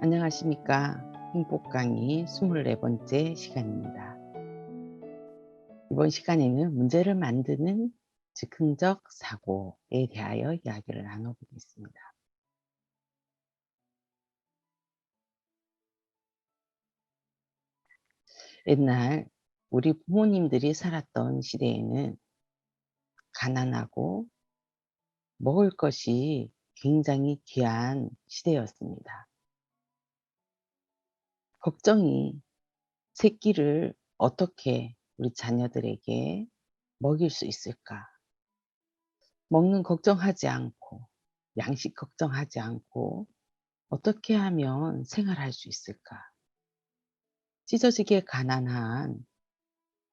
안녕하십니까. 행복 강의 24번째 시간입니다. 이번 시간에는 문제를 만드는 즉흥적 사고에 대하여 이야기를 나눠보겠습니다. 옛날 우리 부모님들이 살았던 시대에는 가난하고 먹을 것이 굉장히 귀한 시대였습니다. 걱정이 새끼를 어떻게 우리 자녀들에게 먹일 수 있을까? 먹는 걱정하지 않고 양식 걱정하지 않고 어떻게 하면 생활할 수 있을까? 찢어지게 가난한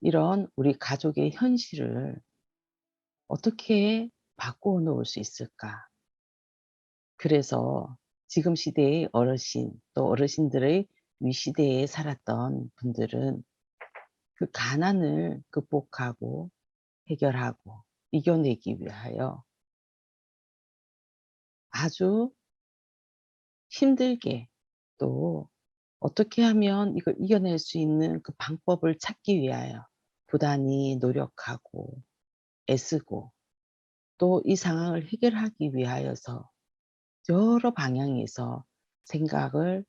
이런 우리 가족의 현실을 어떻게 바꾸어 놓을 수 있을까? 그래서 지금 시대의 어르신 또 어르신들의 위 시대에 살았던 분들은 그 가난을 극복하고 해결하고 이겨내기 위하여 아주 힘들게 또 어떻게 하면 이걸 이겨낼 수 있는 그 방법을 찾기 위하여 부단히 노력하고 애쓰고 또 이 상황을 해결하기 위하여서 여러 방향에서 생각을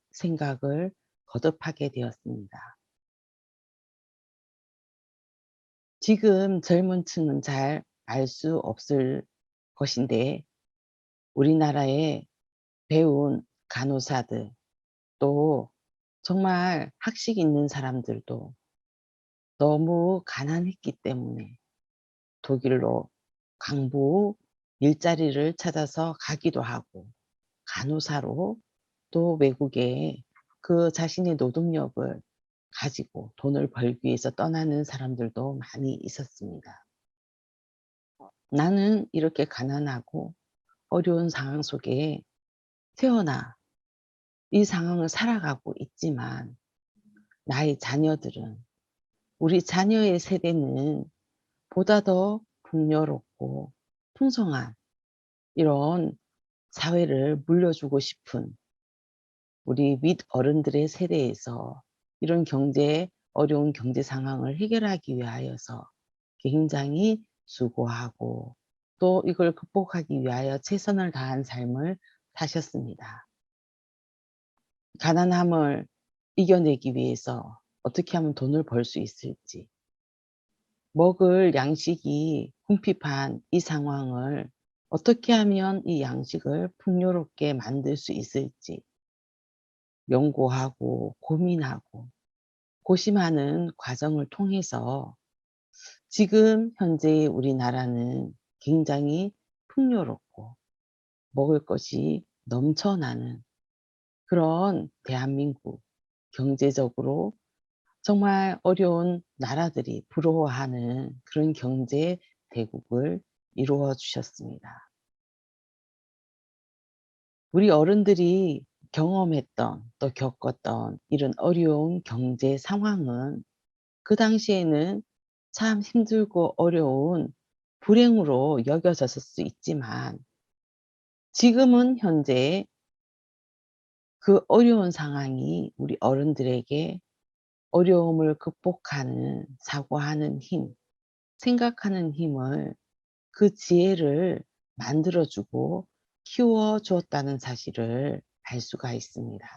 거듭하게 되었습니다. 지금 젊은 층은 잘 알 수 없을 것인데 우리나라에 배운 간호사들 또 정말 학식 있는 사람들도 너무 가난했기 때문에 독일로 강부 일자리를 찾아서 가기도 하고 간호사로 또 외국에 그 자신의 노동력을 가지고 돈을 벌기 위해서 떠나는 사람들도 많이 있었습니다. 나는 이렇게 가난하고 어려운 상황 속에 태어나 이 상황을 살아가고 있지만 나의 자녀들은 우리 자녀의 세대는 보다 더 풍요롭고 풍성한 이런 사회를 물려주고 싶은 우리 윗어른들의 세대에서 이런 어려운 경제 상황을 해결하기 위하여서 굉장히 수고하고 또 이걸 극복하기 위하여 최선을 다한 삶을 사셨습니다. 가난함을 이겨내기 위해서 어떻게 하면 돈을 벌 수 있을지, 먹을 양식이 궁핍한 이 상황을 어떻게 하면 이 양식을 풍요롭게 만들 수 있을지 연구하고 고민하고 고심하는 과정을 통해서 지금 현재의 우리나라는 굉장히 풍요롭고 먹을 것이 넘쳐나는 그런 대한민국, 경제적으로 정말 어려운 나라들이 부러워하는 그런 경제 대국을 이루어 주셨습니다. 우리 어른들이 경험했던 또 겪었던 이런 어려운 경제 상황은 그 당시에는 참 힘들고 어려운 불행으로 여겨졌을 수 있지만 지금은 현재 그 어려운 상황이 우리 어른들에게 어려움을 극복하는 사고하는 힘, 생각하는 힘을 그 지혜를 만들어 주고 키워 주었다는 사실을 알 수가 있습니다.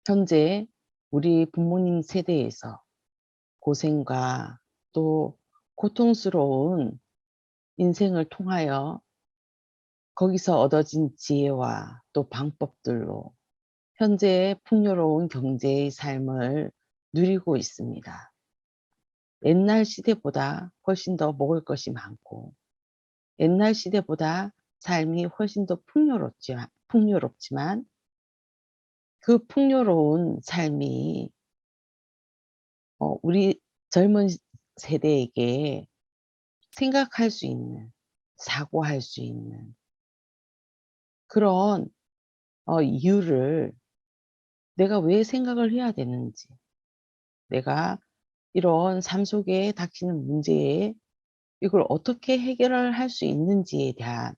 현재 우리 부모님 세대에서 고생과 또 고통스러운 인생을 통하여 거기서 얻어진 지혜와 또 방법들로 현재의 풍요로운 경제의 삶을 누리고 있습니다. 옛날 시대보다 훨씬 더 먹을 것이 많고 옛날 시대보다 삶이 훨씬 더 풍요롭지만 그 풍요로운 삶이 우리 젊은 세대에게 생각할 수 있는 사고할 수 있는 그런 이유를 내가 왜 생각을 해야 되는지 내가 이런 삶 속에 닥치는 문제에 이걸 어떻게 해결을 할 수 있는지에 대한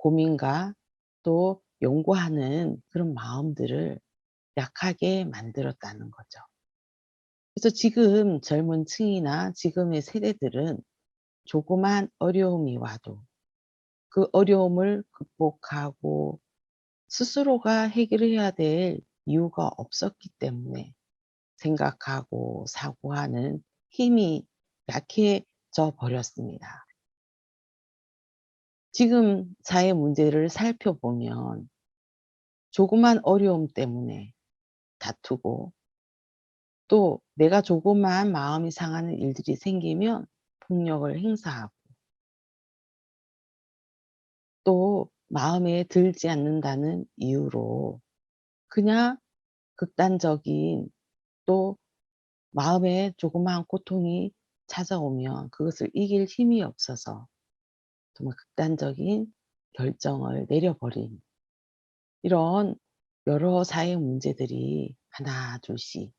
고민과 또 연구하는 그런 마음들을 약하게 만들었다는 거죠. 그래서 지금 젊은 층이나 지금의 세대들은 조그만 어려움이 와도 그 어려움을 극복하고 스스로가 해결해야 될 이유가 없었기 때문에 생각하고 사고하는 힘이 약해져 버렸습니다. 지금 사회 문제를 살펴보면 조그만 어려움 때문에 다투고, 또 내가 조그만 마음이 상하는 일들이 생기면 폭력을 행사하고, 또 마음에 들지 않는다는 이유로 그냥 극단적인, 또 마음에 조그마한 고통이 찾아오면 그것을 이길 힘이 없어서 정말 극단적인 결정을 내려버린, 이런 여러 사회 문제들이 하나 둘씩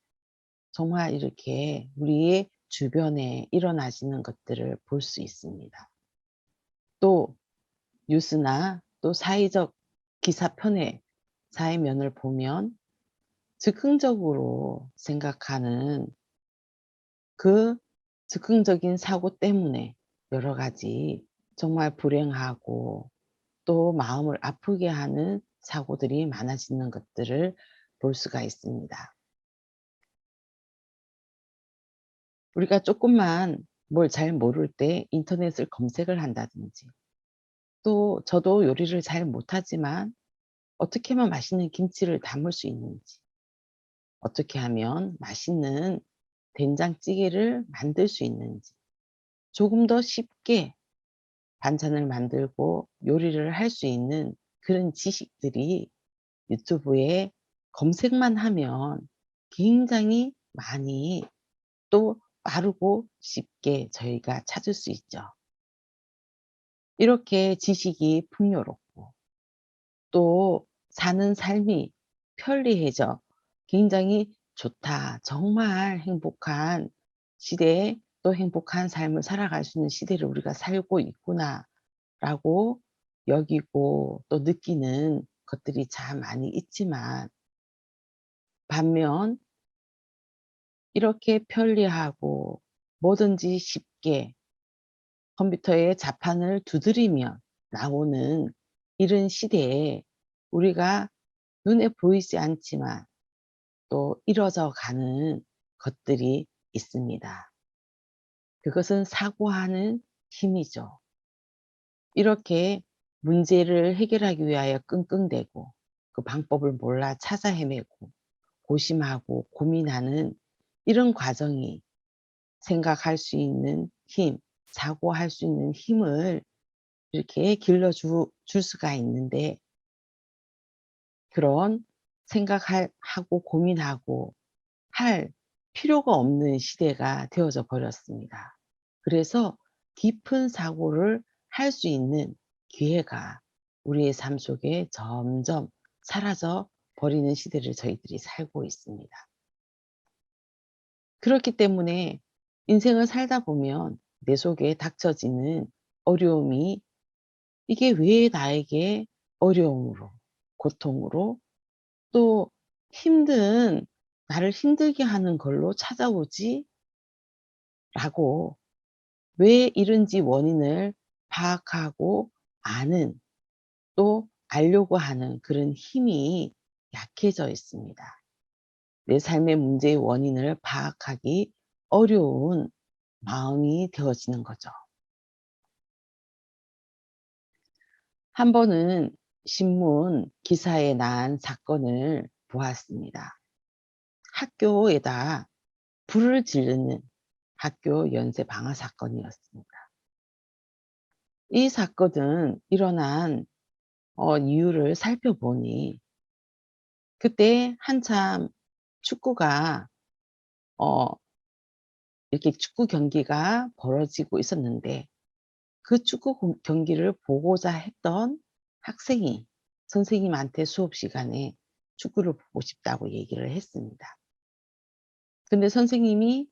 정말 이렇게 우리의 주변에 일어나지는 것들을 볼 수 있습니다. 또 뉴스나 또 사회적 기사편의 사회면을 보면 즉흥적으로 생각하는 그 즉흥적인 사고 때문에 여러 가지 정말 불행하고 또 마음을 아프게 하는 사고들이 많아지는 것들을 볼 수가 있습니다. 우리가 조금만 뭘 잘 모를 때 인터넷을 검색을 한다든지, 또 저도 요리를 잘 못하지만 어떻게 하면 맛있는 김치를 담을 수 있는지, 어떻게 하면 맛있는 된장찌개를 만들 수 있는지, 조금 더 쉽게 반찬을 만들고 요리를 할 수 있는 그런 지식들이 유튜브에 검색만 하면 굉장히 많이, 또 빠르고 쉽게 저희가 찾을 수 있죠. 이렇게 지식이 풍요롭고 또 사는 삶이 편리해져 굉장히 좋다, 정말 행복한 시대에 또 행복한 삶을 살아갈 수 있는 시대를 우리가 살고 있구나라고 여기고 또 느끼는 것들이 참 많이 있지만, 반면 이렇게 편리하고 뭐든지 쉽게 컴퓨터에 자판을 두드리면 나오는 이런 시대에 우리가 눈에 보이지 않지만 또 이뤄져 가는 것들이 있습니다. 그것은 사고하는 힘이죠. 이렇게 문제를 해결하기 위하여 끙끙대고 그 방법을 몰라 찾아 헤매고 고심하고 고민하는 이런 과정이 생각할 수 있는 힘, 사고할 수 있는 힘을 이렇게 길러 줄 수가 있는데, 그런 생각할 하고 고민하고 할 필요가 없는 시대가 되어져 버렸습니다. 그래서 깊은 사고를 할 수 있는 기회가 우리의 삶 속에 점점 사라져 버리는 시대를 저희들이 살고 있습니다. 그렇기 때문에 인생을 살다 보면 내 속에 닥쳐지는 어려움이, 이게 왜 나에게 어려움으로, 고통으로, 또 힘든, 나를 힘들게 하는 걸로 찾아오지?'라고, 왜 이런지 원인을 파악하고 아는, 또 알려고 하는 그런 힘이 약해져 있습니다. 내 삶의 문제의 원인을 파악하기 어려운 마음이 되어지는 거죠. 한 번은 신문 기사에 난 사건을 보았습니다. 학교에다 불을 지르는 학교 연쇄 방화 사건이었습니다. 이 사건은 일어난 이유를 살펴보니, 그때 한참 축구가 어 이렇게 축구 경기가 벌어지고 있었는데, 그 축구 경기를 보고자 했던 학생이 선생님한테 수업 시간에 축구를 보고 싶다고 얘기를 했습니다. 근데 선생님이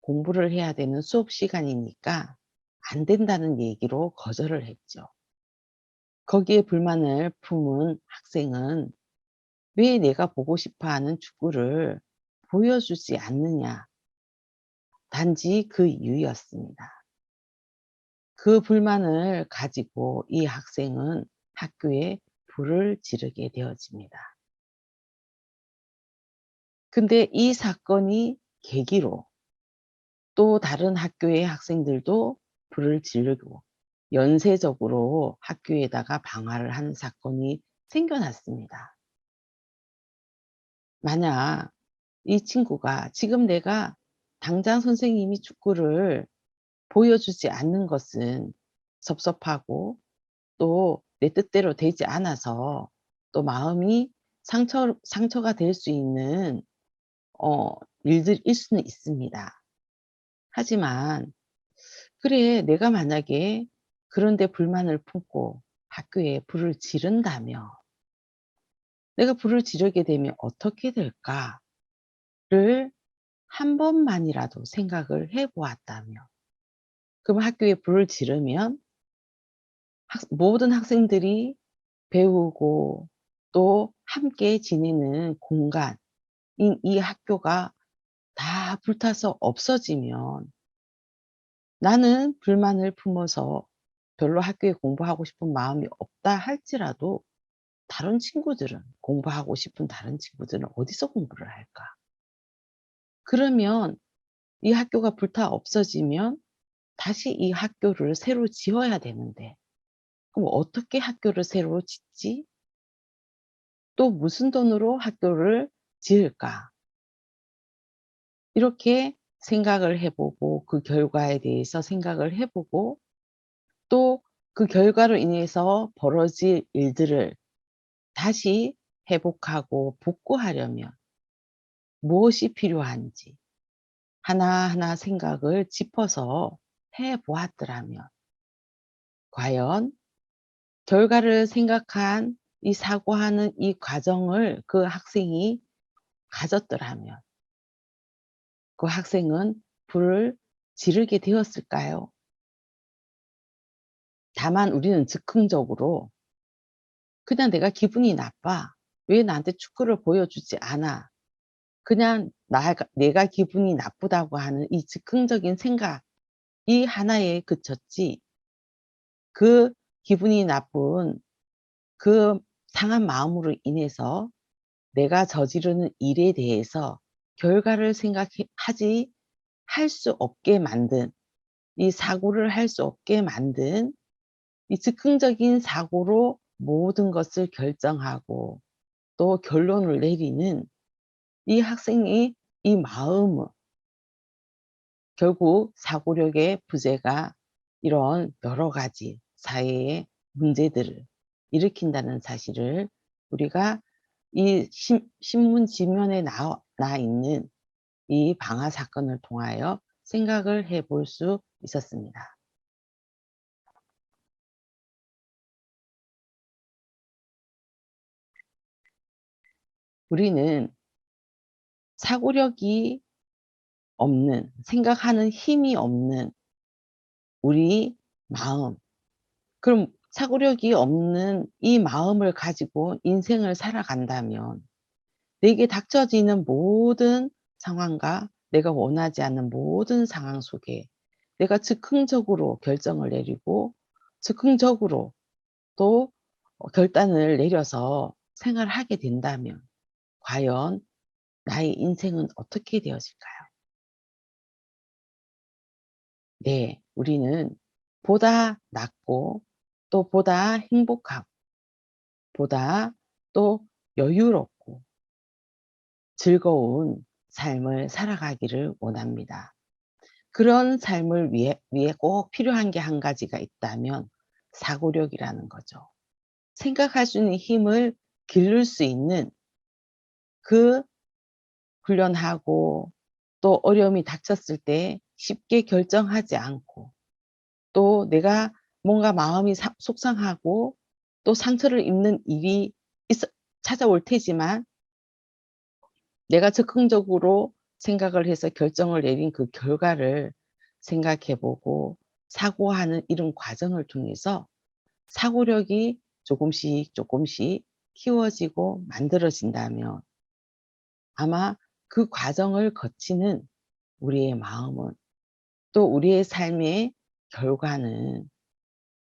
공부를 해야 되는 수업 시간이니까 안 된다는 얘기로 거절을 했죠. 거기에 불만을 품은 학생은 왜 내가 보고 싶어 하는 축구를 보여주지 않느냐. 단지 그 이유였습니다. 그 불만을 가지고 이 학생은 학교에 불을 지르게 되어집니다. 근데 이 사건이 계기로 또 다른 학교의 학생들도 불을 지르고 연쇄적으로 학교에다가 방화를 하는 사건이 생겨났습니다. 만약 이 친구가 지금 내가 당장 선생님이 축구를 보여주지 않는 것은 섭섭하고 또 내 뜻대로 되지 않아서 또 마음이 상처가 될 수 있는 어 일들일 수는 있습니다. 하지만 그래 내가 만약에 그런 데 불만을 품고 학교에 불을 지른다면 '내가 불을 지르게 되면 어떻게 될까?'를 한 번만이라도 생각을 해 보았다면 그럼 학교에 불을 지르면 모든 학생들이 배우고 또 함께 지내는 공간인 이 학교가 다 불타서 없어지면 나는 불만을 품어서 별로 학교에 공부하고 싶은 마음이 없다 할지라도 다른 친구들은 공부하고 싶은 다른 친구들은 어디서 공부를 할까? 그러면 이 학교가 불타 없어지면 다시 이 학교를 새로 지어야 되는데 그럼 어떻게 학교를 새로 짓지? 또 무슨 돈으로 학교를 지을까? 이렇게 생각을 해 보고 그 결과에 대해서 생각을 해 보고 또 그 결과로 인해서 벌어질 일들을 다시 회복하고 복구하려면 무엇이 필요한지 하나하나 생각을 짚어서 해 보았더라면 과연 결과를 생각한 이 사고하는 이 과정을 그 학생이 가졌더라면 그 학생은 불을 지르게 되었을까요? 다만 우리는 즉흥적으로 '그냥 내가 기분이 나빠. 왜 나한테 축구를 보여주지 않아.' 그냥 내가 기분이 나쁘다고 하는 이 즉흥적인 생각 이 하나에 그쳤지 그 기분이 나쁜 그 상한 마음으로 인해서 내가 저지르는 일에 대해서 결과를 하지 할 수 없게 만든 이 사고를 할 수 없게 만든 이 즉흥적인 사고로 모든 것을 결정하고 또 결론을 내리는 이 학생의 이 마음은 결국 사고력의 부재가 이런 여러 가지 사회의 문제들을 일으킨다는 사실을 우리가 이 신문 지면에 나 있는 이 방화 사건을 통하여 생각을 해볼 수 있었습니다. 우리는 사고력이 없는 생각하는 힘이 없는 우리 마음 그럼 사고력이 없는 이 마음을 가지고 인생을 살아간다면 내게 닥쳐지는 모든 상황과 내가 원하지 않는 모든 상황 속에 내가 즉흥적으로 결정을 내리고 즉흥적으로 또 결단을 내려서 생활하게 된다면 과연 나의 인생은 어떻게 되어질까요? 네. 우리는 보다 낫고 또 보다 행복하고 보다 또 여유롭고 즐거운 삶을 살아가기를 원합니다. 그런 삶을 위해 꼭 필요한 게 한 가지가 있다면 사고력이라는 거죠. 생각할 수 있는 힘을 기를 수 있는 그 훈련하고 또 어려움이 닥쳤을 때 쉽게 결정하지 않고 또 내가 뭔가 마음이 속상하고 또 상처를 입는 일이 있어 찾아올 테지만 내가 즉흥적으로 생각을 해서 결정을 내린 그 결과를 생각해 보고 사고하는 이런 과정을 통해서 사고력이 조금씩 조금씩 키워지고 만들어진다면 아마 그 과정을 거치는 우리의 마음은 또 우리의 삶의 결과는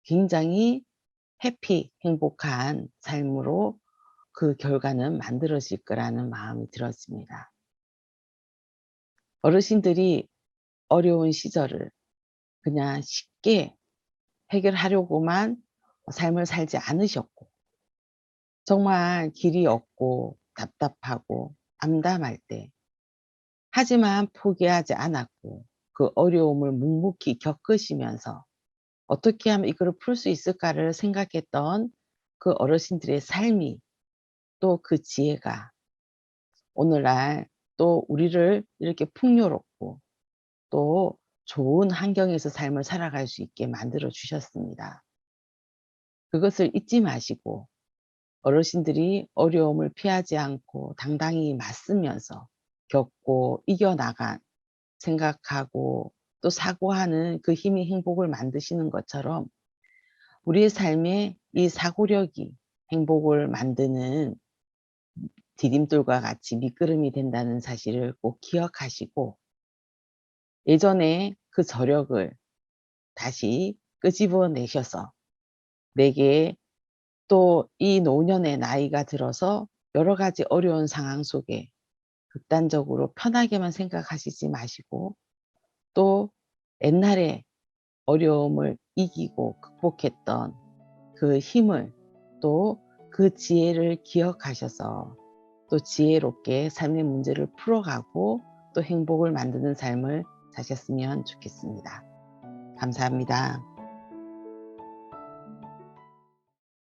굉장히 행복한 삶으로 그 결과는 만들어질 거라는 마음이 들었습니다. 어르신들이 어려운 시절을 그냥 쉽게 해결하려고만 삶을 살지 않으셨고 정말 길이 없고 답답하고 암담할 때 하지만 포기하지 않았고 그 어려움을 묵묵히 겪으시면서 '어떻게 하면 이거를 풀 수 있을까.'를 생각했던 그 어르신들의 삶이 또 그 지혜가 오늘날 또 우리를 이렇게 풍요롭고 또 좋은 환경에서 삶을 살아갈 수 있게 만들어 주셨습니다. 그것을 잊지 마시고 어르신들이 어려움을 피하지 않고 당당히 맞서면서 겪고 이겨나간 생각하고 또 사고하는 그 힘이 행복을 만드시는 것처럼 우리의 삶에 이 사고력이 행복을 만드는 디딤돌과 같이 밑거름이 된다는 사실을 꼭 기억하시고 예전에 그 저력을 다시 끄집어 내셔서 내게 또 이 노년의 나이가 들어서 여러 가지 어려운 상황 속에 극단적으로 편하게만 생각하시지 마시고 또 옛날에 어려움을 이기고 극복했던 그 힘을 또 그 지혜를 기억하셔서 또 지혜롭게 삶의 문제를 풀어가고 또 행복을 만드는 삶을 사셨으면 좋겠습니다. 감사합니다.